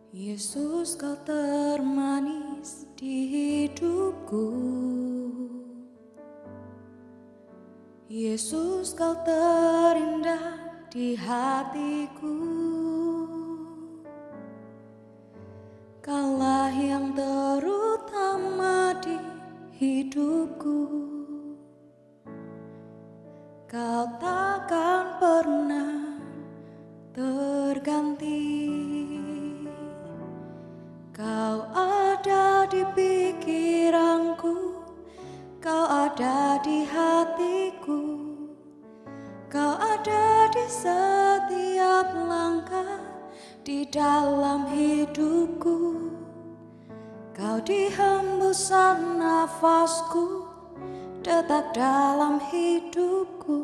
Yesus, kau termanis di hidupku. Yesus, kau terindah di hatiku. Kaulah yang terutama di hidupku. Kau takkan pernah terganti. Kau ada di pikiranku, kau ada di hatiku, kau ada di setiap langkah di dalam hidupku. Kau di hembusan nafasku, detak dalam hidupku.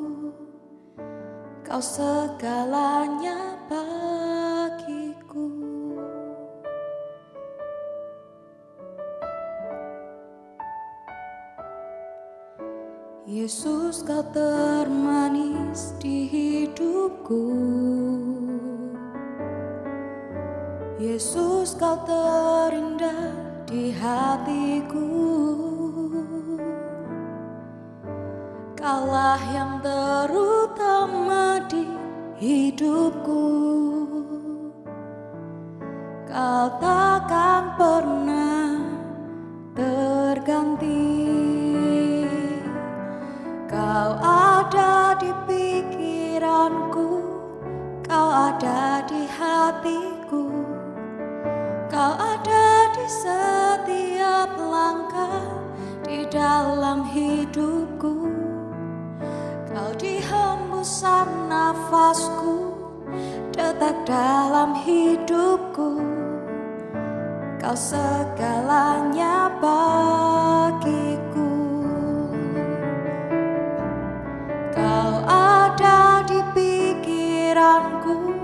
Kau segalanya bagiku. Yesus, kau termanis di hidupku. Yesus, kau terindah di hatiku. Kaulah yang terutama di hidupku. Kau takkan pernah terganti. Kau ada di pikiranku, kau ada di hatiku, kau ada di setiap langkah di dalam hidupku. Kau di hembusan nafasku, detak dalam hidupku. Kau segalanya bagiku. Kau ada di pikiranku,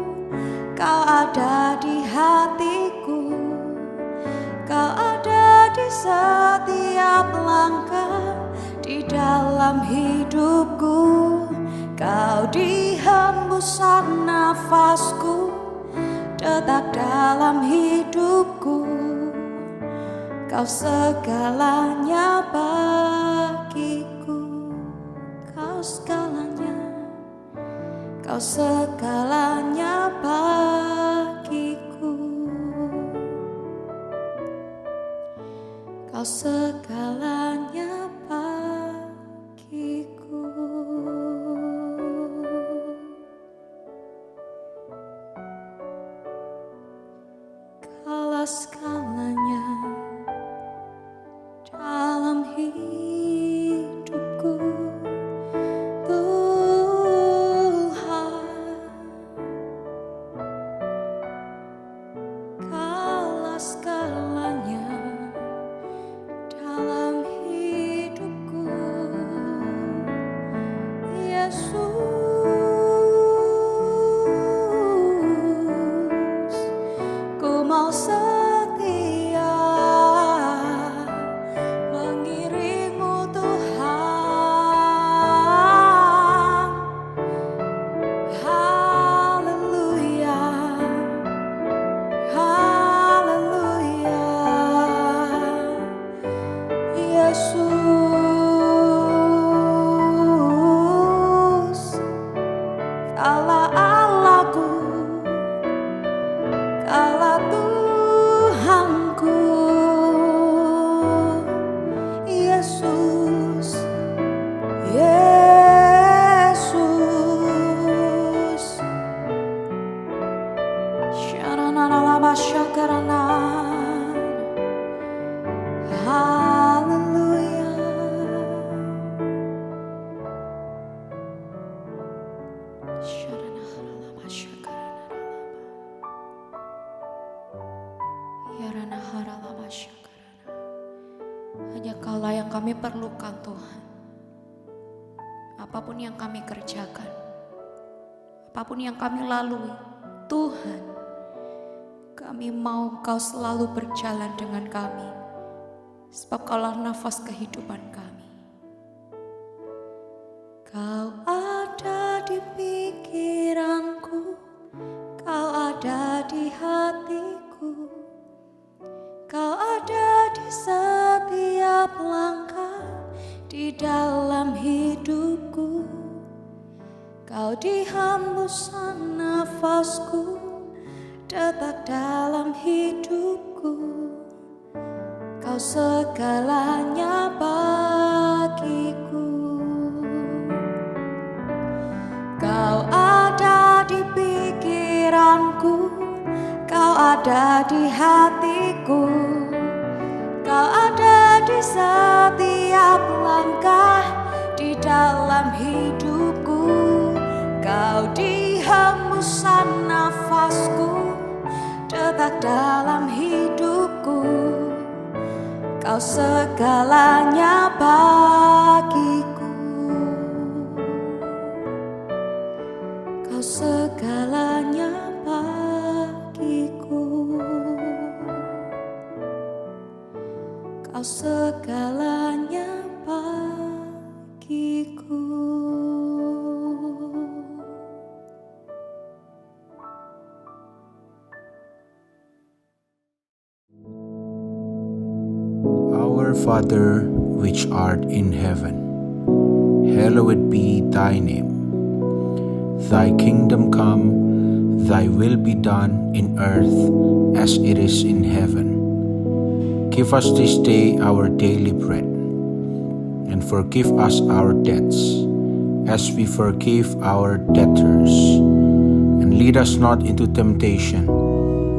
kau ada di hatiku, kau ada di setiap langkah di dalam hidupku. Kau di hembusan nafasku, detak dalam hidupku. Kau segalanya bagiku. Kau segalanya, kau segalanya bagiku. Kau segalanya bagiku. Kaulah segalanya dalam hidupku. Segalanya dalam hidupku, Yesus, ku mau setia mengiringmu Tuhan. Haleluya. Yesus, Kaulah Allahku, Kaulah Tuhanku. Yesus, Yesus, Sharanaralaba Shakarana. Haleluya. Sharanaharalaba Shakaranaralaba. Yaranaharalaba Shakarana. Hanya Kaulah yang kami perlukan, Tuhan. Apapun yang kami kerjakan, apapun yang kami lalui, Tuhan, kami mau Kau selalu berjalan dengan kami. Sebab Kaulah nafas kehidupan kami. Kau ada di pikiranku, Kau ada di hatiku, Kau di hembusan nafasku, detak dalam hidupku. Kau segalanya bagiku. Kau ada di pikiranku, kau ada di hatiku. Kau ada di setiap langkah di dalam hidupku. Kau di hembusan nafasku, detak dalam hidupku. Kau segalanya bagiku. Kau segalanya bagiku. Kau segalanya bagiku. Our Father, which art in heaven, hallowed be thy name. Thy kingdom come, thy will be done in earth as it is in heaven. Give us this day our daily bread, and forgive us our debts, as we forgive our debtors. And lead us not into temptation,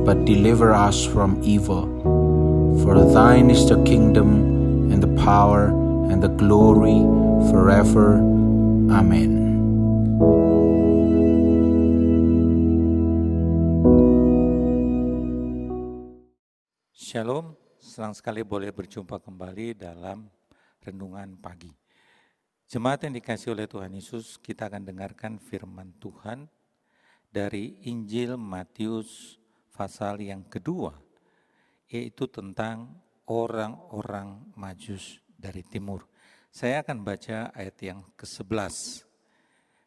but deliver us from evil. For thine is the kingdom, and the power, and the glory, forever. Amen. Shalom, senang sekali boleh berjumpa kembali dalam renungan pagi. Jemaat yang dikasihi oleh Tuhan Yesus, kita akan dengarkan firman Tuhan dari Injil Matius pasal yang kedua, yaitu tentang orang-orang Majus dari timur. Saya akan baca ayat yang ke-11.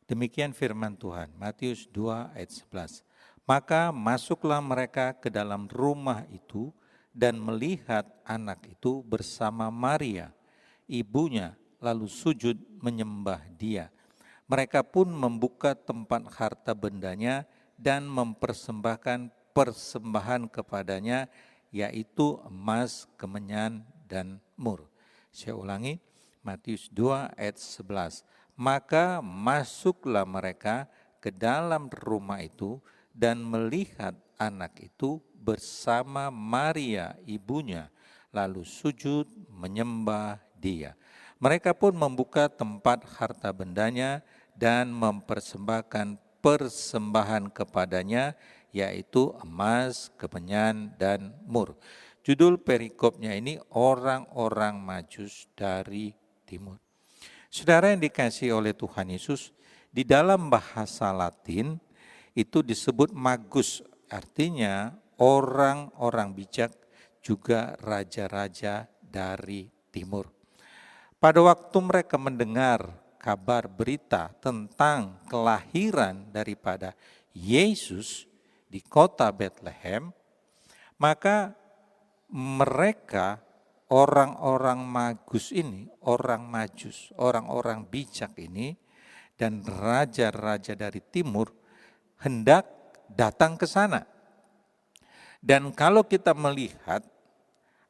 Demikian firman Tuhan, Matius 2 ayat 11. Maka masuklah mereka ke dalam rumah itu dan melihat anak itu bersama Maria, ibunya, lalu sujud menyembah dia. Mereka pun membuka tempat harta bendanya dan mempersembahkan persembahan kepadanya, yaitu emas, kemenyan, dan mur. Saya ulangi, Matius 2 ayat 11. Maka masuklah mereka ke dalam rumah itu dan melihat anak itu bersama Maria ibunya, lalu sujud menyembah dia. Mereka pun membuka tempat harta bendanya dan mempersembahkan persembahan kepadanya, yaitu emas, kemenyan, dan mur. Judul perikopnya ini orang-orang Majus dari timur. Saudara yang dikasihi oleh Tuhan Yesus, di dalam bahasa Latin itu disebut magus, artinya orang-orang bijak, juga raja-raja dari timur. Pada waktu mereka mendengar kabar berita tentang kelahiran daripada Yesus di kota Bethlehem, maka mereka orang-orang Magus ini, orang Majus, orang-orang bijak ini dan raja-raja dari timur hendak datang ke sana. Dan kalau kita melihat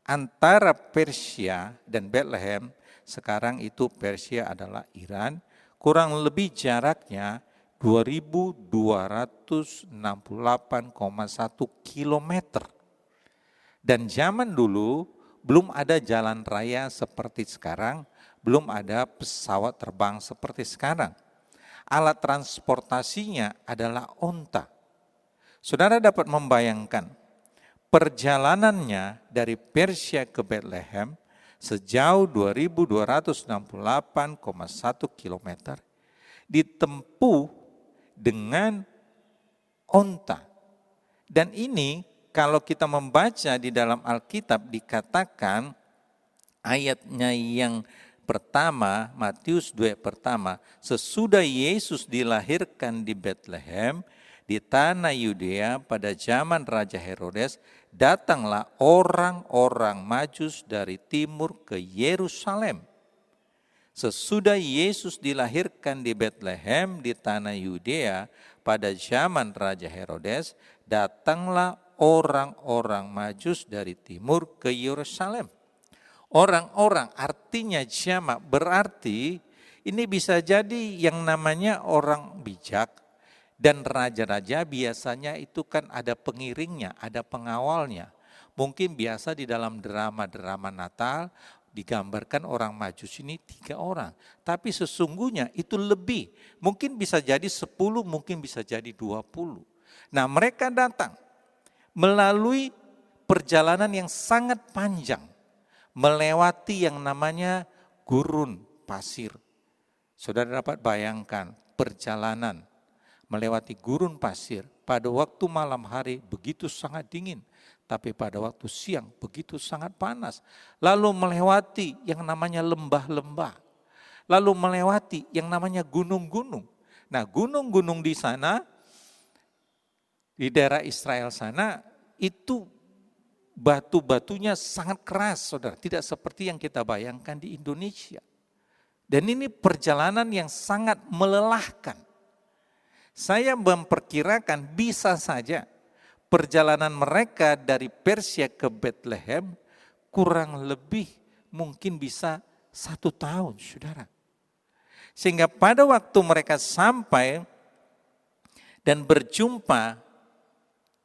antara Persia dan Bethlehem, sekarang itu Persia adalah Iran, kurang lebih jaraknya 2.268,1 kilometer. Dan zaman dulu belum ada jalan raya seperti sekarang, belum ada pesawat terbang seperti sekarang. Alat transportasinya adalah onta. Saudara dapat membayangkan perjalanannya dari Persia ke Bethlehem sejauh 2.268,1 kilometer ditempuh dengan onta. Dan ini kalau kita membaca di dalam Alkitab dikatakan ayatnya yang pertama, Matius 2 pertama, sesudah Yesus dilahirkan di Bethlehem, di tanah Yudea pada zaman Raja Herodes, datanglah orang-orang Majus dari timur ke Yerusalem. Sesudah Yesus dilahirkan di Betlehem di tanah Yudea pada zaman Raja Herodes, datanglah orang-orang Majus dari timur ke Yerusalem. Orang-orang artinya jamak, berarti ini bisa jadi yang namanya orang bijak, dan raja-raja biasanya itu kan ada pengiringnya, ada pengawalnya. Mungkin biasa di dalam drama-drama Natal digambarkan orang Majus ini 3 orang. Tapi sesungguhnya itu lebih. Mungkin bisa jadi 10, mungkin bisa jadi 20. Nah, mereka datang melalui perjalanan yang sangat panjang. Melewati yang namanya gurun pasir. Saudara dapat bayangkan perjalanan melewati gurun pasir pada waktu malam hari begitu sangat dingin. Tapi pada waktu siang begitu sangat panas. Lalu melewati yang namanya lembah-lembah. Lalu melewati yang namanya gunung-gunung. Nah, gunung-gunung di sana, di daerah Israel sana, itu batu-batunya sangat keras, saudara. Tidak seperti yang kita bayangkan di Indonesia. Dan ini perjalanan yang sangat melelahkan. Saya memperkirakan bisa saja perjalanan mereka dari Persia ke Bethlehem kurang lebih mungkin bisa 1 tahun, saudara. Sehingga pada waktu mereka sampai dan berjumpa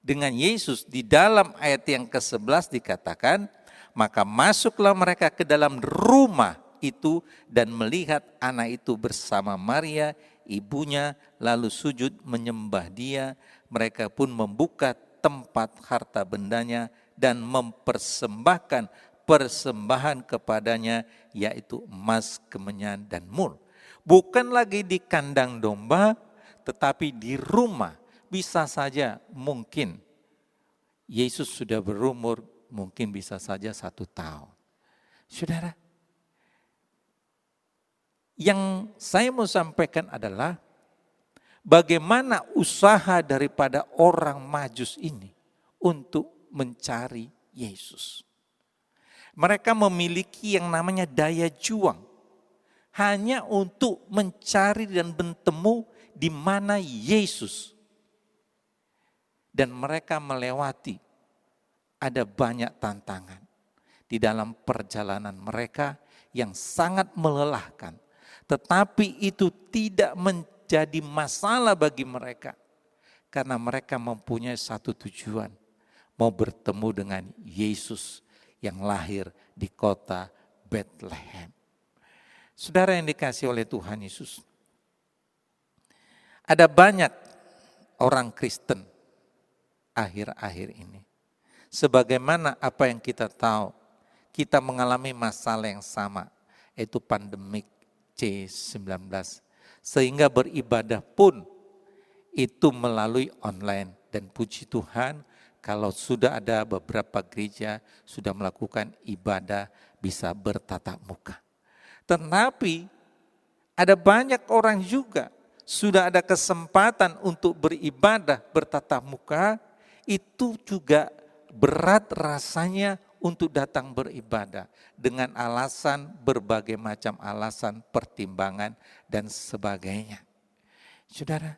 dengan Yesus, di dalam ayat yang ke-11 dikatakan, maka masuklah mereka ke dalam rumah itu dan melihat anak itu bersama Maria, ibunya, lalu sujud menyembah dia. Mereka pun membuka tempat harta bendanya dan mempersembahkan persembahan kepadanya, yaitu emas, kemenyan, dan mur. Bukan lagi di kandang domba, tetapi di rumah. Bisa saja mungkin Yesus sudah berumur, mungkin bisa saja 1 tahun. Saudara, yang saya mau sampaikan adalah bagaimana usaha daripada orang Majus ini untuk mencari Yesus. Mereka memiliki yang namanya daya juang. Hanya untuk mencari dan bertemu di mana Yesus. Dan mereka melewati ada banyak tantangan di dalam perjalanan mereka yang sangat melelahkan. Tetapi itu tidak menjadi masalah bagi mereka. Karena mereka mempunyai satu tujuan. Mau bertemu dengan Yesus yang lahir di kota Bethlehem. Saudara yang dikasihi oleh Tuhan Yesus. Ada banyak orang Kristen akhir-akhir ini. Sebagaimana apa yang kita tahu, kita mengalami masalah yang sama, yaitu pandemik C-19. Sehingga beribadah pun itu melalui online. Dan puji Tuhan, kalau sudah ada beberapa gereja sudah melakukan ibadah bisa bertatap muka. Tetapi ada banyak orang juga sudah ada kesempatan untuk beribadah bertatap muka, itu juga berat rasanya untuk datang beribadah dengan alasan berbagai macam alasan, pertimbangan dan sebagainya. Saudara,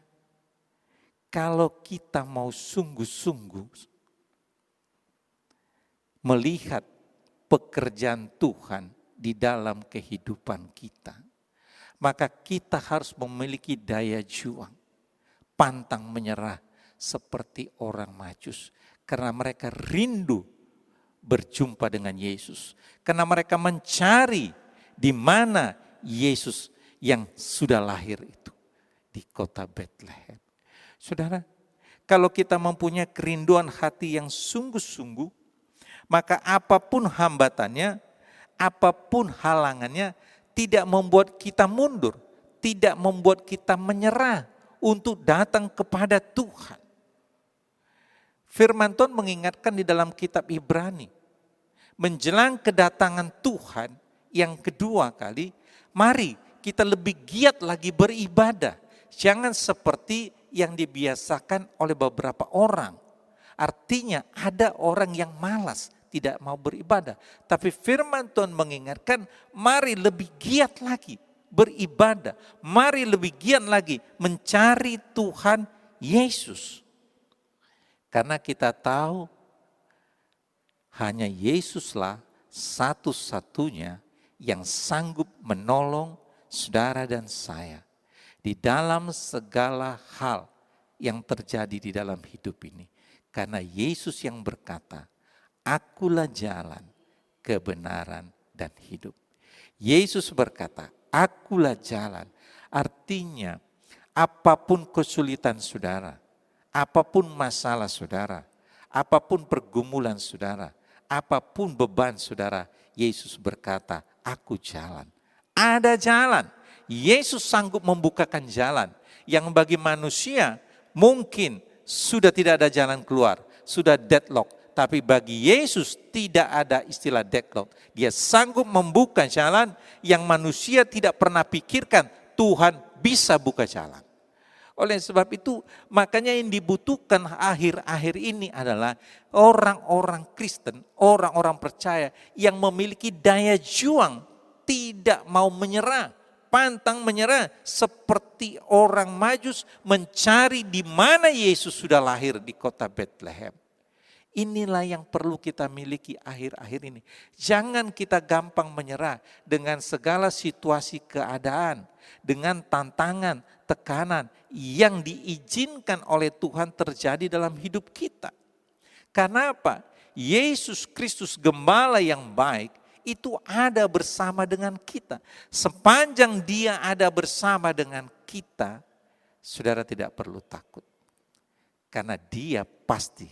kalau kita mau sungguh-sungguh melihat pekerjaan Tuhan di dalam kehidupan kita, maka kita harus memiliki daya juang, pantang menyerah seperti orang Majus. Karena mereka rindu berjumpa dengan Yesus. Karena mereka mencari di mana Yesus yang sudah lahir itu. Di kota Bethlehem. Saudara, kalau kita mempunyai kerinduan hati yang sungguh-sungguh, maka apapun hambatannya, apapun halangannya, tidak membuat kita mundur, tidak membuat kita menyerah untuk datang kepada Tuhan. Firman Tuhan mengingatkan di dalam kitab Ibrani, menjelang kedatangan Tuhan yang kedua kali, mari kita lebih giat lagi beribadah. Jangan seperti yang dibiasakan oleh beberapa orang. Artinya ada orang yang malas, tidak mau beribadah. Tapi firman Tuhan mengingatkan, mari lebih giat lagi beribadah. Mari lebih giat lagi mencari Tuhan Yesus. Karena kita tahu hanya Yesuslah satu-satunya yang sanggup menolong saudara dan saya di dalam segala hal yang terjadi di dalam hidup ini. Karena Yesus yang berkata, akulah jalan, kebenaran, dan hidup. Yesus berkata, akulah jalan. Artinya, apapun kesulitan saudara, apapun masalah saudara, apapun pergumulan saudara, apapun beban saudara, Yesus berkata, aku jalan. Ada jalan. Yesus sanggup membukakan jalan yang bagi manusia mungkin sudah tidak ada jalan keluar, sudah deadlock. Tapi bagi Yesus tidak ada istilah deadlock. Dia sanggup membuka jalan yang manusia tidak pernah pikirkan Tuhan bisa buka jalan. Oleh sebab itu, makanya yang dibutuhkan akhir-akhir ini adalah orang-orang Kristen, orang-orang percaya yang memiliki daya juang, tidak mau menyerah, pantang menyerah, seperti orang Majus mencari di mana Yesus sudah lahir di kota Bethlehem. Inilah yang perlu kita miliki akhir-akhir ini. Jangan kita gampang menyerah dengan segala situasi keadaan, dengan tantangan, tekanan yang diizinkan oleh Tuhan terjadi dalam hidup kita. Karena apa? Yesus Kristus Gembala yang baik itu ada bersama dengan kita. Sepanjang Dia ada bersama dengan kita, saudara tidak perlu takut. Karena Dia pasti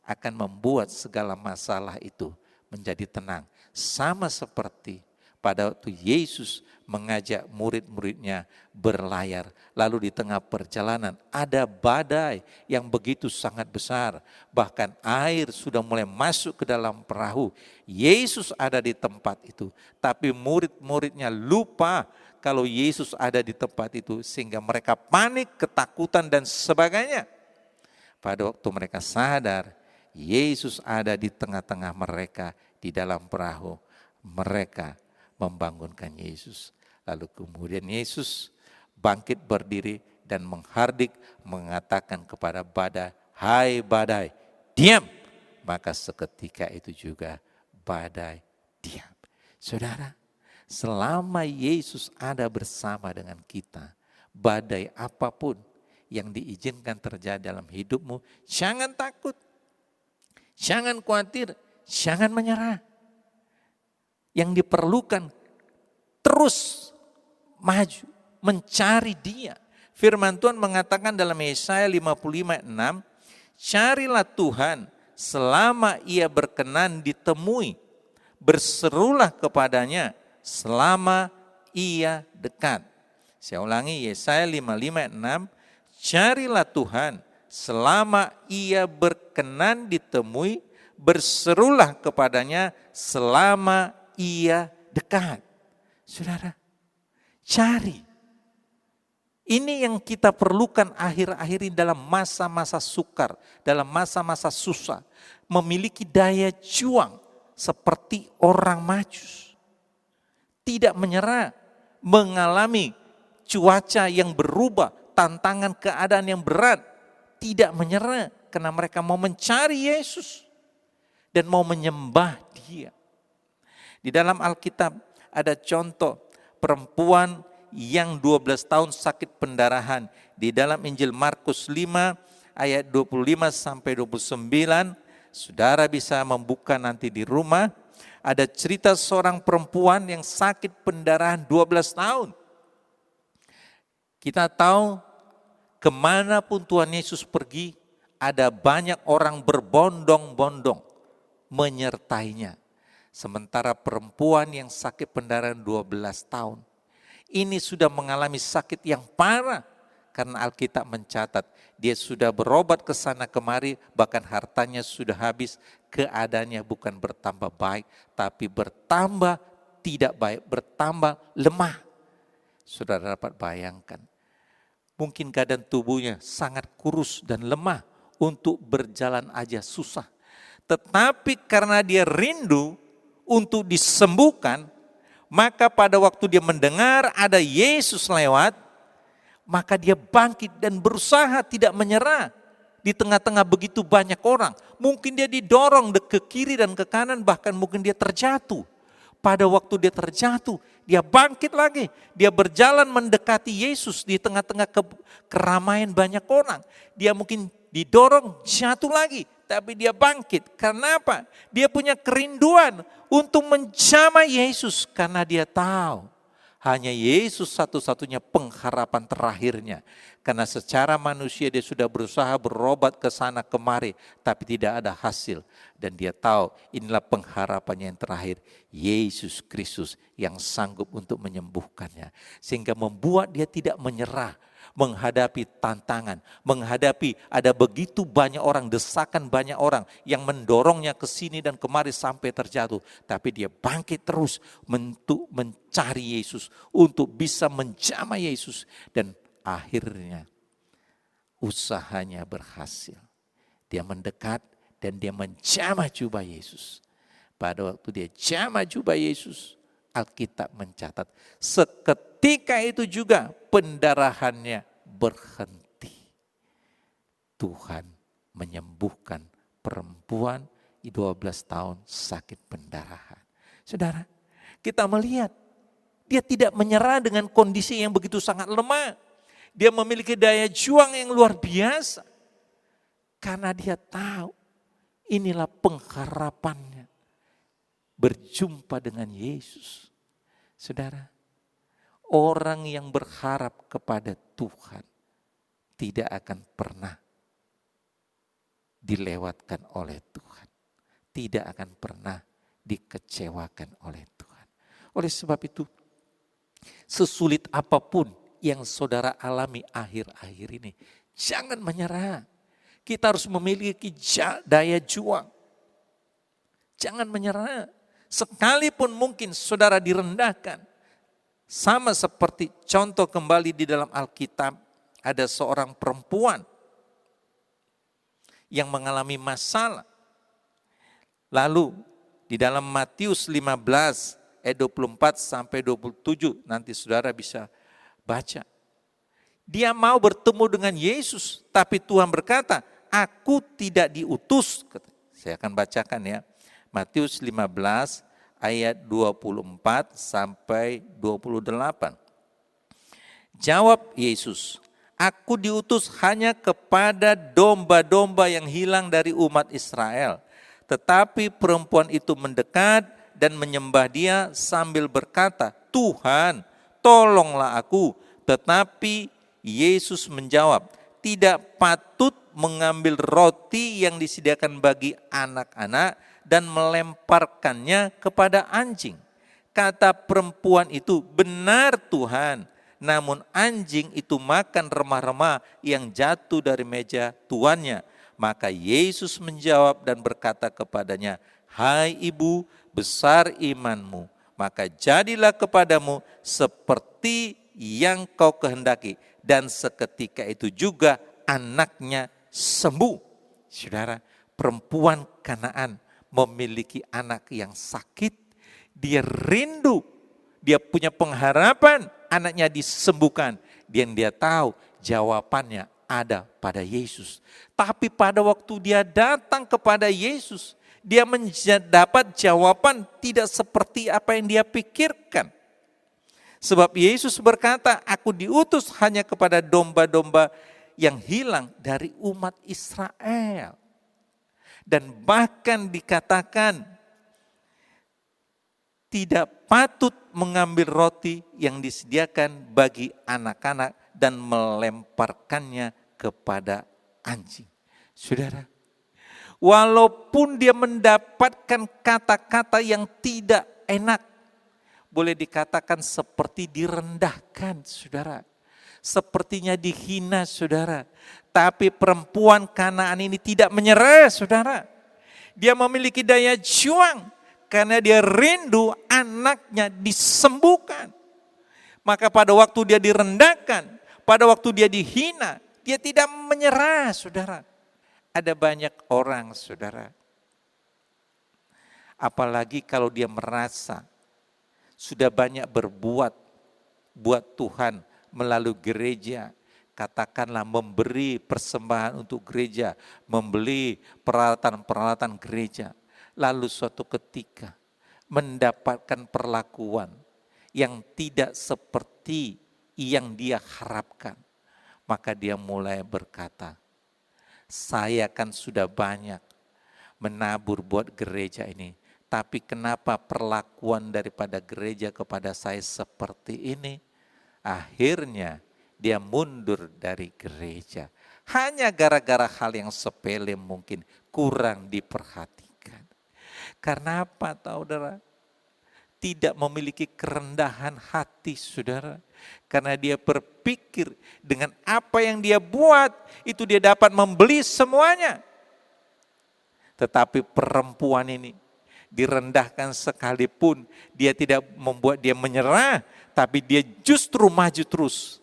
akan membuat segala masalah itu menjadi tenang. Sama seperti pada waktu Yesus mengajak murid-muridnya berlayar. Lalu di tengah perjalanan ada badai yang begitu sangat besar. Bahkan air sudah mulai masuk ke dalam perahu. Yesus ada di tempat itu. Tapi murid-muridnya lupa kalau Yesus ada di tempat itu. Sehingga mereka panik, ketakutan dan sebagainya. Pada waktu mereka sadar, Yesus ada di tengah-tengah mereka di dalam perahu. Mereka membangunkan Yesus. Lalu kemudian Yesus bangkit berdiri dan menghardik, mengatakan kepada badai, hai badai, diam. Maka seketika itu juga badai diam. Saudara, selama Yesus ada bersama dengan kita, badai apapun yang diizinkan terjadi dalam hidupmu, jangan takut. Jangan khawatir, jangan menyerah. Yang diperlukan terus maju, mencari Dia. Firman Tuhan mengatakan dalam Yesaya 55:6, carilah Tuhan selama Ia berkenan ditemui, berserulah kepadanya selama Ia dekat. Saya ulangi, Yesaya 55:6, carilah Tuhan selama Ia berkenan ditemui, berserulah kepadanya selama Ia dekat. Saudara, cari. Ini yang kita perlukan akhir-akhir ini dalam masa-masa sukar, dalam masa-masa susah. Memiliki daya juang seperti orang Majus. Tidak menyerah, mengalami cuaca yang berubah, tantangan keadaan yang berat. Tidak menyerah karena mereka mau mencari Yesus dan mau menyembah Dia. Di dalam Alkitab ada contoh perempuan yang 12 tahun sakit pendarahan. Di dalam Injil Markus 5 ayat 25 sampai 29, saudara bisa membuka nanti di rumah. Ada cerita seorang perempuan yang sakit pendarahan 12 tahun. Kita tahu kemanapun Tuhan Yesus pergi, ada banyak orang berbondong-bondong menyertainya. Sementara perempuan yang sakit pendarahan 12 tahun, ini sudah mengalami sakit yang parah. Karena Alkitab mencatat, dia sudah berobat ke sana kemari, bahkan hartanya sudah habis. Keadaannya bukan bertambah baik, tapi bertambah tidak baik, bertambah lemah. Saudara dapat bayangkan. Mungkin keadaan tubuhnya sangat kurus dan lemah, untuk berjalan aja susah. Tetapi karena dia rindu untuk disembuhkan, maka pada waktu dia mendengar ada Yesus lewat, maka dia bangkit dan berusaha tidak menyerah. Di tengah-tengah begitu banyak orang, mungkin dia didorong ke kiri dan ke kanan, bahkan mungkin dia terjatuh. Pada waktu dia terjatuh, dia bangkit lagi. Dia berjalan mendekati Yesus di tengah-tengah keramaian banyak orang. Dia mungkin didorong jatuh lagi, tapi dia bangkit. Karena apa? Dia punya kerinduan untuk menjamah Yesus karena dia tahu hanya Yesus satu-satunya pengharapan terakhirnya. Karena secara manusia dia sudah berusaha berobat ke sana kemari, tapi tidak ada hasil. Dan dia tahu inilah pengharapannya yang terakhir, Yesus Kristus yang sanggup untuk menyembuhkannya. Sehingga membuat dia tidak menyerah menghadapi tantangan, menghadapi ada begitu banyak orang, desakan banyak orang yang mendorongnya ke sini dan kemari sampai terjatuh. Tapi dia bangkit terus untuk mencari Yesus, untuk bisa menjamah Yesus. Dan akhirnya usahanya berhasil. Dia mendekat dan dia menjamah jubah Yesus. Pada waktu dia jamah jubah Yesus, Alkitab mencatat seketika itu juga pendarahannya berhenti. Tuhan menyembuhkan perempuan 12 tahun sakit pendarahan. Saudara, kita melihat dia tidak menyerah dengan kondisi yang begitu sangat lemah. Dia memiliki daya juang yang luar biasa. Karena dia tahu inilah pengharapannya. Berjumpa dengan Yesus. Saudara, orang yang berharap kepada Tuhan tidak akan pernah dilewatkan oleh Tuhan. Tidak akan pernah dikecewakan oleh Tuhan. Oleh sebab itu, sesulit apapun yang saudara alami akhir-akhir ini, jangan menyerah. Kita harus memiliki daya juang. Jangan menyerah. Sekalipun mungkin saudara direndahkan. Sama seperti contoh kembali di dalam Alkitab, ada seorang perempuan yang mengalami masalah. Lalu di dalam Matius 15 ayat 24 sampai 27, nanti saudara bisa baca. Dia mau bertemu dengan Yesus, tapi Tuhan berkata, aku tidak diutus. Saya akan bacakan ya. Matius 15 ayat 24 sampai 28. Jawab Yesus, aku diutus hanya kepada domba-domba yang hilang dari umat Israel. Tetapi perempuan itu mendekat dan menyembah dia sambil berkata, Tuhan, tolonglah aku. Tetapi Yesus menjawab, tidak patut mengambil roti yang disediakan bagi anak-anak dan melemparkannya kepada anjing. Kata perempuan itu, benar Tuhan, namun anjing itu makan remah-remah yang jatuh dari meja tuannya. Maka Yesus menjawab dan berkata kepadanya, hai ibu, besar imanmu, maka jadilah kepadamu seperti yang kau kehendaki. Dan seketika itu juga anaknya sembuh. Saudara, perempuan Kanaan memiliki anak yang sakit, dia rindu, dia punya pengharapan anaknya disembuhkan. Dan dia tahu jawabannya ada pada Yesus. Tapi pada waktu dia datang kepada Yesus, dia mendapat jawaban tidak seperti apa yang dia pikirkan. Sebab Yesus berkata, aku diutus hanya kepada domba-domba yang hilang dari umat Israel. Dan bahkan dikatakan tidak patut mengambil roti yang disediakan bagi anak-anak dan melemparkannya kepada anjing. Saudara, walaupun dia mendapatkan kata-kata yang tidak enak, boleh dikatakan seperti direndahkan, saudara. Sepertinya dihina, saudara. Tapi perempuan Kanaan ini tidak menyerah, saudara. Dia memiliki daya juang karena dia rindu anaknya disembuhkan. Maka pada waktu dia direndahkan, pada waktu dia dihina, dia tidak menyerah, saudara. Ada banyak orang, saudara, Apalagi kalau dia merasa sudah banyak berbuat buat Tuhan melalui gereja, katakanlah memberi persembahan untuk gereja, membeli peralatan-peralatan gereja, lalu suatu ketika mendapatkan perlakuan yang tidak seperti yang dia harapkan, maka dia mulai berkata, saya kan sudah banyak menabur buat gereja ini, tapi kenapa perlakuan daripada gereja kepada saya seperti ini? Akhirnya dia mundur dari gereja. Hanya gara-gara hal yang sepele mungkin kurang diperhatikan. Karena apa, saudara? Tidak memiliki kerendahan hati, saudara. Karena dia berpikir dengan apa yang dia buat, itu dia dapat membeli semuanya. Tetapi perempuan ini direndahkan sekalipun, dia tidak membuat dia menyerah, tapi dia justru maju terus,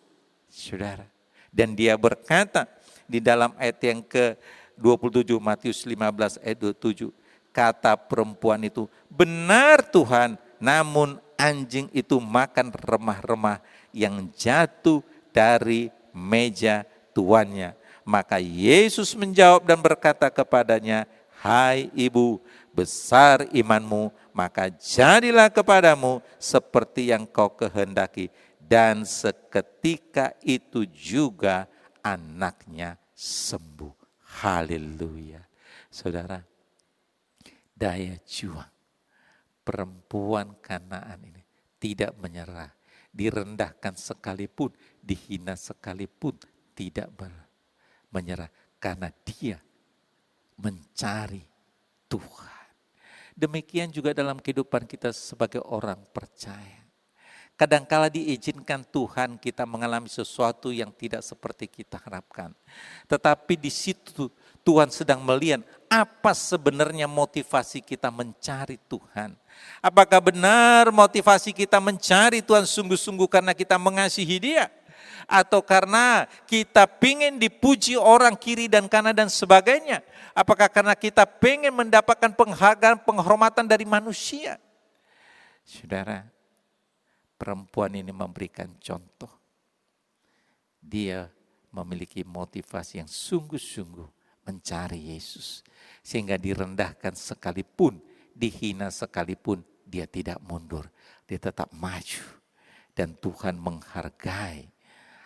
saudara. Dan dia berkata di dalam ayat yang ke-27 Matius 15 ayat 27, kata perempuan itu, benar Tuhan, namun anjing itu makan remah-remah yang jatuh dari meja tuannya. Maka Yesus menjawab dan berkata kepadanya, hai ibu, besar imanmu, maka jadilah kepadamu seperti yang kau kehendaki. Dan seketika itu juga anaknya sembuh. Haleluya. Saudara, daya juang perempuan Kanaan ini tidak menyerah. Direndahkan sekalipun, dihina sekalipun, tidak menyerah. Karena dia mencari Tuhan. Demikian juga dalam kehidupan kita sebagai orang percaya. Kadangkala diizinkan Tuhan kita mengalami sesuatu yang tidak seperti kita harapkan. Tetapi di situ Tuhan sedang melihat apa sebenarnya motivasi kita mencari Tuhan. Apakah benar motivasi kita mencari Tuhan sungguh-sungguh karena kita mengasihi Dia? Atau karena kita pengen dipuji orang kiri dan kanan dan sebagainya? Apakah karena kita pengen mendapatkan penghargaan, penghormatan dari manusia? Saudara, perempuan ini memberikan contoh. Dia memiliki motivasi yang sungguh-sungguh mencari Yesus. Sehingga direndahkan sekalipun, dihina sekalipun, dia tidak mundur. Dia tetap maju. Dan Tuhan menghargai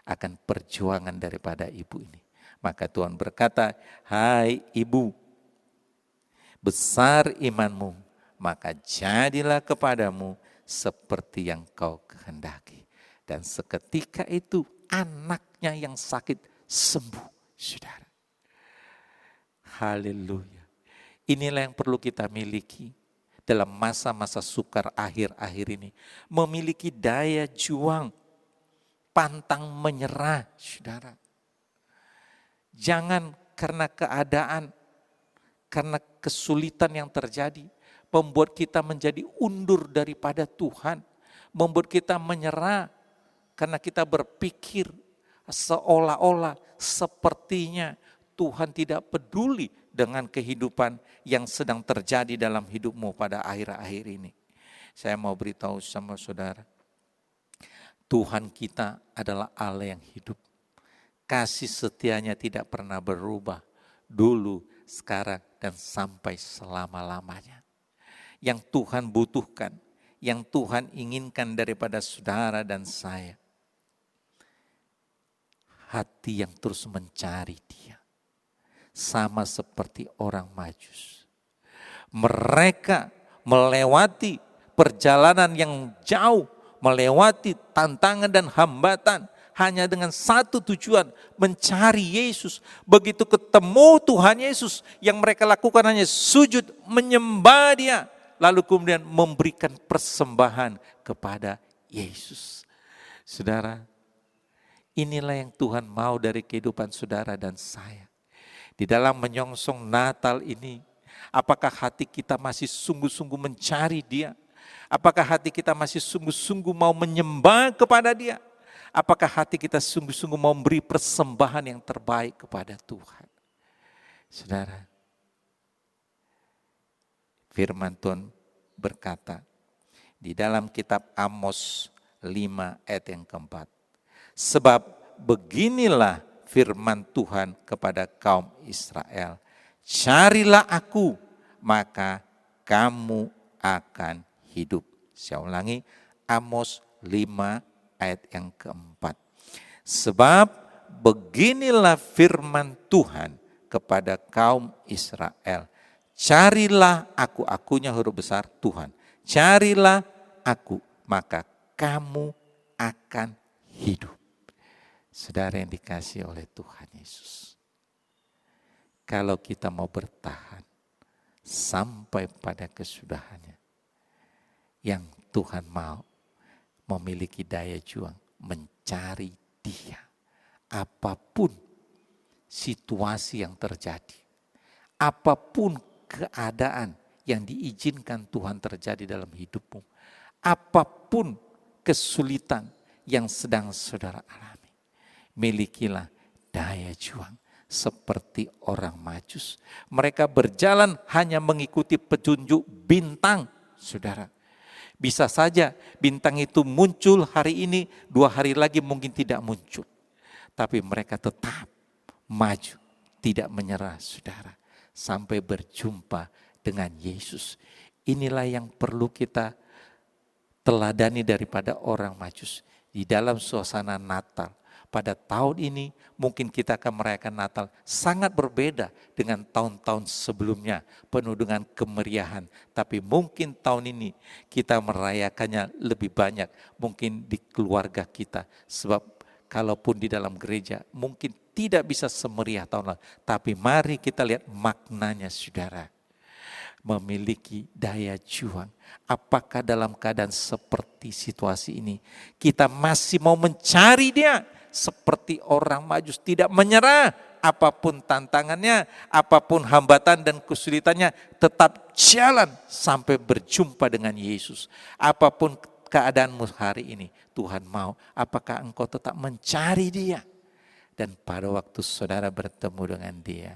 akan perjuangan daripada ibu ini. Maka Tuhan berkata, hai ibu, besar imanmu, maka jadilah kepadamu seperti yang kau kehendaki. Dan seketika itu anaknya yang sakit sembuh, saudara. Haleluya. Inilah yang perlu kita miliki dalam masa-masa sukar akhir-akhir ini. Memiliki daya juang, pantang menyerah, saudara. Jangan karena keadaan, karena kesulitan yang terjadi, membuat kita menjadi undur daripada Tuhan. Membuat kita menyerah karena kita berpikir seolah-olah sepertinya Tuhan tidak peduli dengan kehidupan yang sedang terjadi dalam hidupmu pada akhir-akhir ini. Saya mau beritahu sama saudara, Tuhan kita adalah Allah yang hidup. Kasih setianya tidak pernah berubah, dulu, sekarang, dan sampai selama-lamanya. Yang Tuhan butuhkan, yang Tuhan inginkan daripada saudara dan saya, hati yang terus mencari Dia. Sama seperti orang Majus. Mereka melewati perjalanan yang jauh, melewati tantangan dan hambatan, hanya dengan satu tujuan, mencari Yesus. Begitu ketemu Tuhan Yesus, yang mereka lakukan hanya sujud, menyembah Dia, lalu kemudian memberikan persembahan kepada Yesus. Saudara, inilah yang Tuhan mau dari kehidupan saudara dan saya. Di dalam menyongsong Natal ini, apakah hati kita masih sungguh-sungguh mencari Dia? Apakah hati kita masih sungguh-sungguh mau menyembah kepada Dia? Apakah hati kita sungguh-sungguh mau memberi persembahan yang terbaik kepada Tuhan? Saudara, firman Tuhan berkata di dalam kitab Amos 5 ayat yang keempat. Sebab beginilah firman Tuhan kepada kaum Israel. Carilah aku, maka kamu akan hidup. Saya ulangi, Amos 5 ayat yang keempat. Sebab beginilah firman Tuhan kepada kaum Israel. Carilah aku, akunya huruf besar Tuhan. Carilah aku, maka kamu akan hidup. Saudara yang dikasihi oleh Tuhan Yesus. Kalau kita mau bertahan sampai pada kesudahannya, yang Tuhan mau memiliki daya juang mencari Dia. Apapun situasi yang terjadi, apapun keadaan yang diizinkan Tuhan terjadi dalam hidupmu, apapun kesulitan yang sedang saudara alami, milikilah daya juang seperti orang Majus. Mereka berjalan hanya mengikuti petunjuk bintang, saudara. Bisa saja bintang itu muncul hari ini, 2 hari lagi mungkin tidak muncul. Tapi mereka tetap maju, tidak menyerah, saudara. Sampai berjumpa dengan Yesus. Inilah yang perlu kita teladani daripada orang Majus. Di dalam suasana Natal, pada tahun ini mungkin kita akan merayakan Natal sangat berbeda dengan tahun-tahun sebelumnya, penuh dengan kemeriahan. Tapi mungkin tahun ini kita merayakannya lebih banyak, mungkin di keluarga kita. Sebab kalaupun di dalam gereja mungkin tidak bisa semeriah tahun lalu. Tapi mari kita lihat maknanya, saudara. Memiliki daya juang. Apakah dalam keadaan seperti situasi ini kita masih mau mencari Dia seperti orang Majus, tidak menyerah apapun tantangannya, apapun hambatan dan kesulitannya, tetap jalan sampai berjumpa dengan Yesus. Apapun keadaanmu hari ini, Tuhan mau, apakah engkau tetap mencari Dia? Dan pada waktu saudara bertemu dengan Dia,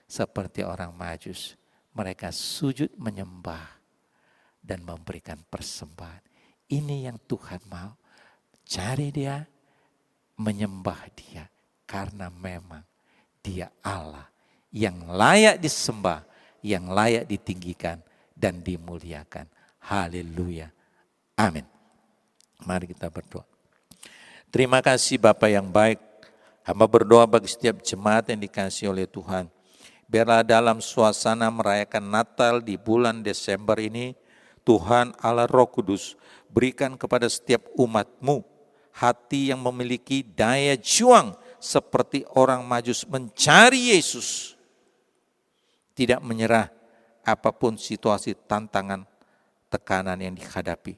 seperti orang Majus, mereka sujud menyembah dan memberikan persembahan. Ini yang Tuhan mau. Cari Dia, menyembah Dia. Karena memang Dia Allah yang layak disembah, yang layak ditinggikan dan dimuliakan. Haleluya. Amin. Mari kita berdoa. Terima kasih Bapa yang baik. Hamba berdoa bagi setiap jemaat yang dikasihi oleh Tuhan. Biarlah dalam suasana merayakan Natal di bulan Desember ini, Tuhan Allah Roh Kudus berikan kepada setiap umat-Mu hati yang memiliki daya juang seperti orang Majus mencari Yesus. Tidak menyerah apapun situasi, tantangan, tekanan yang dihadapi.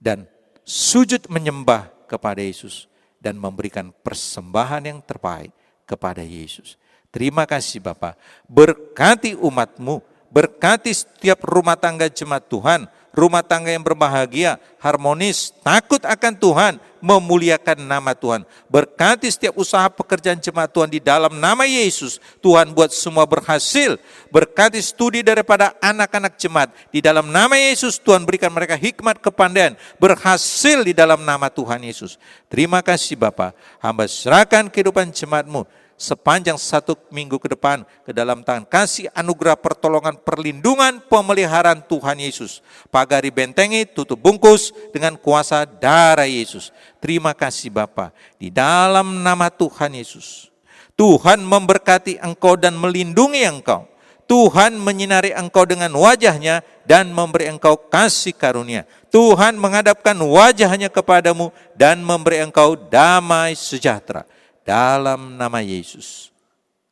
Dan sujud menyembah kepada Yesus dan memberikan persembahan yang terbaik kepada Yesus. Terima kasih Bapa, berkati umat-Mu, berkati setiap rumah tangga jemaat Tuhan, rumah tangga yang berbahagia, harmonis, takut akan Tuhan, memuliakan nama Tuhan. Berkati setiap usaha pekerjaan jemaat Tuhan di dalam nama Yesus. Tuhan buat semua berhasil. Berkati studi daripada anak-anak jemaat. Di dalam nama Yesus Tuhan berikan mereka hikmat kepandaian. Berhasil di dalam nama Tuhan Yesus. Terima kasih Bapa. Hamba serahkan kehidupan jemaat-Mu sepanjang 1 minggu ke depan ke dalam tangan kasih anugerah pertolongan perlindungan pemeliharaan Tuhan Yesus. Pagari bentengi, tutup bungkus dengan kuasa darah Yesus. Terima kasih Bapa. Di dalam nama Tuhan Yesus, Tuhan memberkati engkau dan melindungi engkau. Tuhan menyinari engkau dengan wajahnya dan memberi engkau kasih karunia. Tuhan menghadapkan wajahnya kepadamu dan memberi engkau damai sejahtera. Dalam nama Yesus.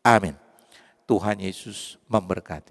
Amin. Tuhan Yesus memberkati.